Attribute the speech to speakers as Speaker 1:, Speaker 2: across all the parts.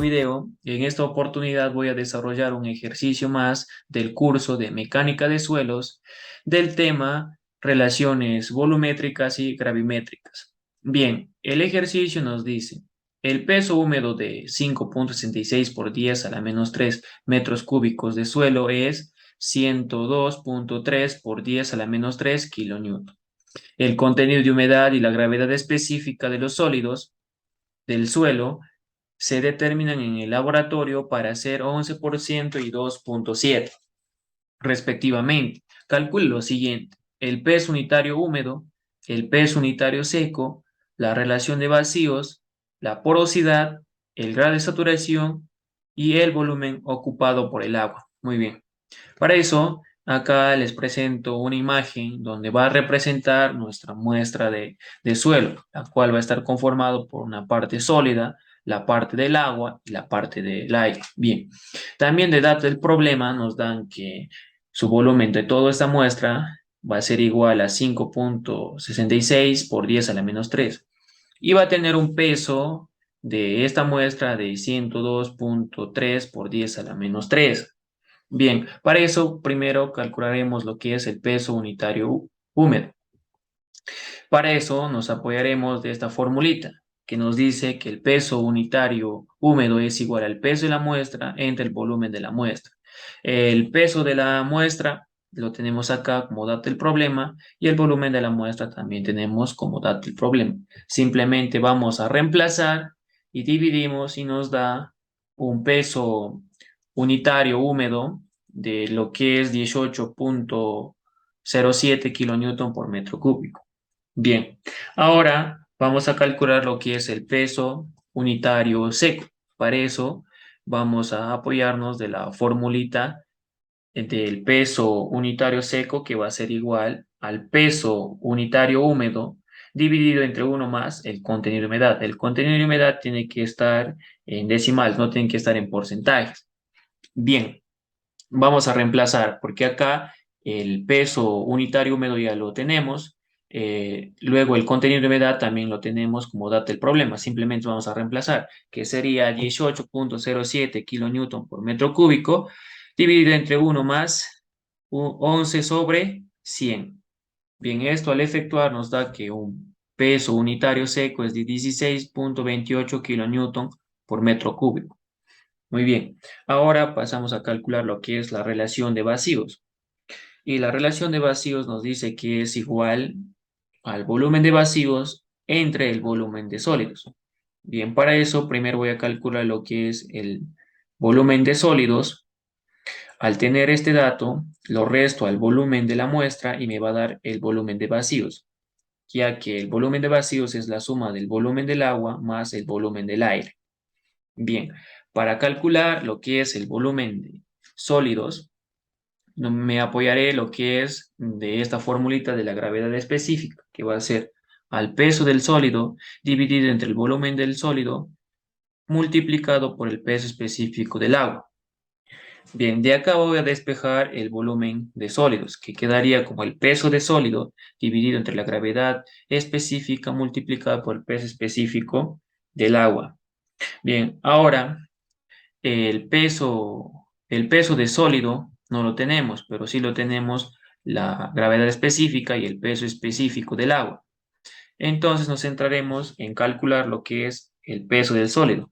Speaker 1: video. En esta oportunidad voy a desarrollar un ejercicio más del curso de mecánica de suelos del tema relaciones volumétricas y gravimétricas. Bien, el ejercicio nos dice, el peso húmedo de 5,66 por 10 a la menos 3 metros cúbicos de suelo es 102,3 por 10 a la menos 3 kilonewton. El contenido de humedad y la gravedad específica de los sólidos del suelo se determinan en el laboratorio para ser 11% y 2,7 respectivamente. Calcule lo siguiente: el peso unitario húmedo, el peso unitario seco, la relación de vacíos, la porosidad, el grado de saturación y el volumen ocupado por el agua. Muy bien. Para eso, acá les presento una imagen donde va a representar nuestra muestra de suelo, la cual va a estar conformado por una parte sólida, la parte del agua y la parte del aire. Bien, también de datos del problema nos dan que su volumen de toda esta muestra va a ser igual a 5,66 por 10 a la menos 3 y va a tener un peso de esta muestra de 102,3 por 10 a la menos 3. Bien, para eso primero calcularemos lo que es el peso unitario húmedo. Para eso nos apoyaremos de esta formulita que nos dice que el peso unitario húmedo es igual al peso de la muestra entre el volumen de la muestra. El peso de la muestra lo tenemos acá como dato del problema y el volumen de la muestra también tenemos como dato del problema. Simplemente vamos a reemplazar y dividimos y nos da un peso unitario húmedo de lo que es 18,07 kilonewton por metro cúbico. Bien, ahora vamos a calcular lo que es el peso unitario seco. Para eso vamos a apoyarnos de la formulita del peso unitario seco, que va a ser igual al peso unitario húmedo dividido entre 1 más el contenido de humedad. El contenido de humedad tiene que estar en decimales, no tiene que estar en porcentajes. Bien, vamos a reemplazar, porque acá el peso unitario húmedo ya lo tenemos, luego el contenido de humedad también lo tenemos como dato del problema, simplemente vamos a reemplazar, que sería 18,07 kilonewton por metro cúbico, dividido entre 1 más 11 sobre 100. Bien, esto al efectuar nos da que un peso unitario seco es de 16,28 kilonewton por metro cúbico. Muy bien, ahora pasamos a calcular lo que es la relación de vacíos. Y la relación de vacíos nos dice que es igual al volumen de vacíos entre el volumen de sólidos. Bien, para eso primero voy a calcular lo que es el volumen de sólidos. Al tener este dato, lo resto al volumen de la muestra y me va a dar el volumen de vacíos, ya que el volumen de vacíos es la suma del volumen del agua más el volumen del aire. Bien, para calcular lo que es el volumen de sólidos, me apoyaré lo que es de esta formulita de la gravedad específica, que va a ser al peso del sólido dividido entre el volumen del sólido multiplicado por el peso específico del agua. Bien, de acá voy a despejar el volumen de sólidos, que quedaría como el peso de sólido dividido entre la gravedad específica multiplicada por el peso específico del agua. Bien, ahora el peso de sólido no lo tenemos, pero sí lo tenemos la gravedad específica y el peso específico del agua. Entonces nos centraremos en calcular lo que es el peso del sólido.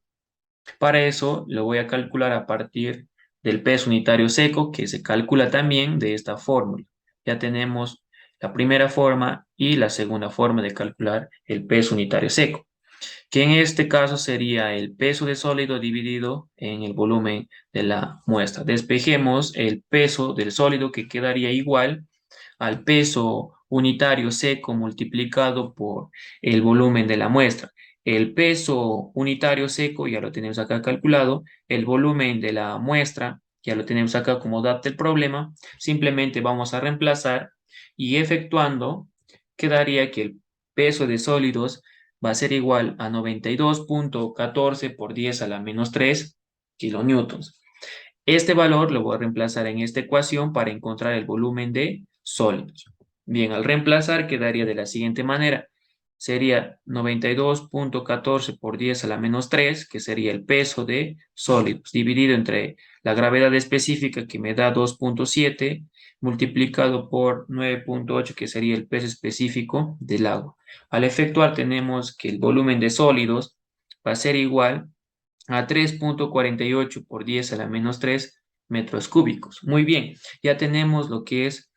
Speaker 1: Para eso lo voy a calcular a partir del peso unitario seco, que se calcula también de esta fórmula. Ya tenemos la primera forma y la segunda forma de calcular el peso unitario seco, que en este caso sería el peso de sólido dividido en el volumen de la muestra. Despejemos el peso del sólido, que quedaría igual al peso unitario seco multiplicado por el volumen de la muestra. El peso unitario seco ya lo tenemos acá calculado, el volumen de la muestra ya lo tenemos acá como dato del problema, simplemente vamos a reemplazar y efectuando quedaría que el peso de sólidos va a ser igual a 92,14 por 10 a la menos 3 kilonewtons. Este valor lo voy a reemplazar en esta ecuación para encontrar el volumen de sólidos. Bien, al reemplazar quedaría de la siguiente manera. sería 92.14 por 10 a la menos 3, que sería el peso de sólidos, dividido entre la gravedad específica, que me da 2.7, multiplicado por 9.8, que sería el peso específico del agua. Al efectuar, tenemos que el volumen de sólidos va a ser igual a 3.48 por 10 a la menos 3 metros cúbicos. Muy bien, ya tenemos lo que es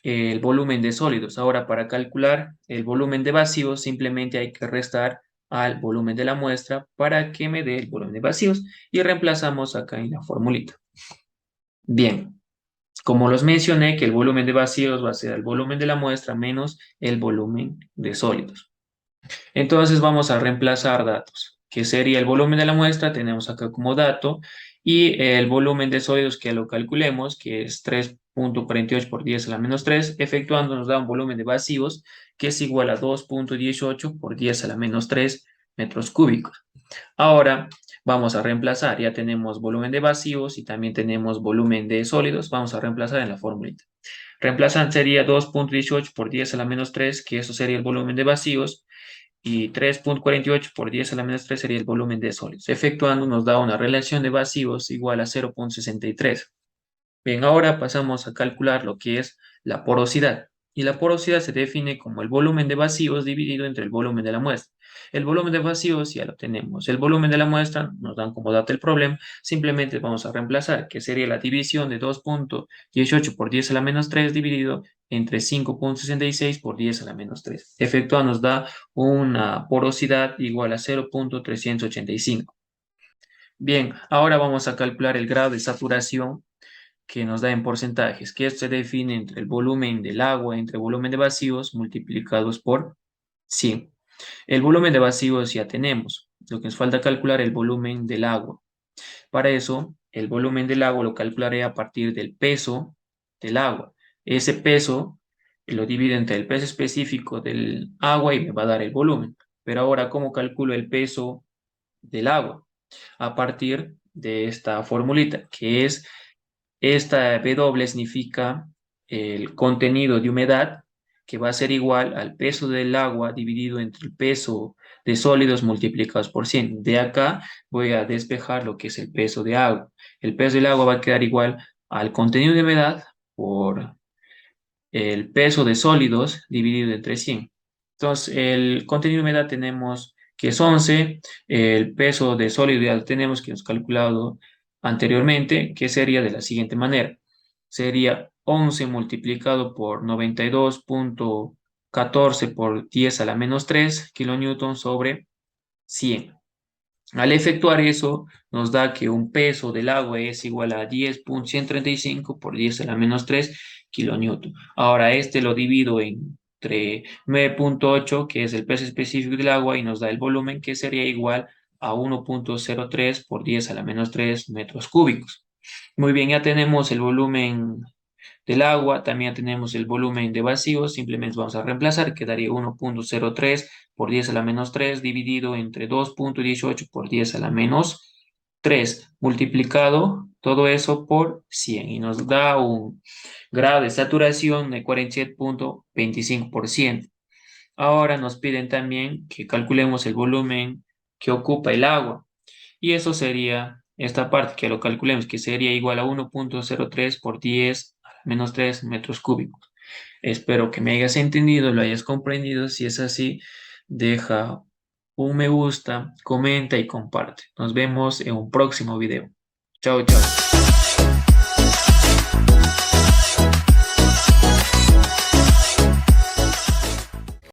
Speaker 1: el volumen de sólidos. Ahora, para calcular el volumen de vacíos, simplemente hay que restar al volumen de la muestra para que me dé el volumen de vacíos y reemplazamos acá en la formulita. Bien, como los mencioné, que el volumen de vacíos va a ser el volumen de la muestra menos el volumen de sólidos. Entonces vamos a reemplazar datos, que sería el volumen de la muestra, tenemos acá como dato, y el volumen de sólidos que lo calculemos, que es 3.48 por 10 a la menos 3, efectuando nos da un volumen de vacíos que es igual a 2.18 por 10 a la menos 3 metros cúbicos. Ahora vamos a reemplazar, ya tenemos volumen de vacíos y también tenemos volumen de sólidos, vamos a reemplazar en la fórmula. Reemplazan sería 2.18 por 10 a la menos 3, que eso sería el volumen de vacíos, y 3.48 por 10 a la menos 3 sería el volumen de sólidos. Efectuando nos da una relación de vacíos igual a 0.63. Bien, ahora pasamos a calcular lo que es la porosidad. Y la porosidad se define como el volumen de vacíos dividido entre el volumen de la muestra. El volumen de vacíos ya lo tenemos. El volumen de la muestra nos dan como dato el problema. Simplemente vamos a reemplazar, que sería la división de 2.18 por 10 a la menos 3 dividido entre 5.66 por 10 a la menos 3. Efectuado nos da una porosidad igual a 0.385. Bien, ahora vamos a calcular el grado de saturación que nos da en porcentajes, que esto se define entre el volumen del agua entre el volumen de vacíos multiplicados por 100. El volumen de vacíos ya tenemos, lo que nos falta calcular es el volumen del agua. Para eso, el volumen del agua lo calcularé a partir del peso del agua. Ese peso lo divido entre el peso específico del agua y me va a dar el volumen. Pero ahora, ¿cómo calculo el peso del agua? A partir de esta formulita, que es esta W significa el contenido de humedad, que va a ser igual al peso del agua dividido entre el peso de sólidos multiplicados por 100. De acá voy a despejar lo que es el peso de agua. El peso del agua va a quedar igual al contenido de humedad por el peso de sólidos dividido entre 100. Entonces, el contenido de humedad tenemos que es 11, el peso de sólido ya lo tenemos que hemos calculado anteriormente, que sería de la siguiente manera. Sería 11 multiplicado por 92.14 por 10 a la menos 3 kilonewtons sobre 100. Al efectuar eso, nos da que un peso del agua es igual a 10.135 por 10 a la menos 3 kilonewton. Ahora, este lo divido entre 9.8, que es el peso específico del agua, y nos da el volumen, que sería igual a 1.03 por 10 a la menos 3 metros cúbicos. Muy bien, ya tenemos el volumen del agua, también tenemos el volumen de vacíos, simplemente vamos a reemplazar, quedaría 1.03 por 10 a la menos 3 dividido entre 2.18 por 10 a la menos 3 multiplicado todo eso por 100 y nos da un grado de saturación de 47.25%. Ahora nos piden también que calculemos el volumen que ocupa el agua y eso sería esta parte que lo calculemos, que sería igual a 1.03 por 10 a la menos 3 metros cúbicos. Espero que me hayas entendido, lo hayas comprendido. Si es así, deja un me gusta, comenta y comparte. Nos vemos en un próximo video. Chao, chao.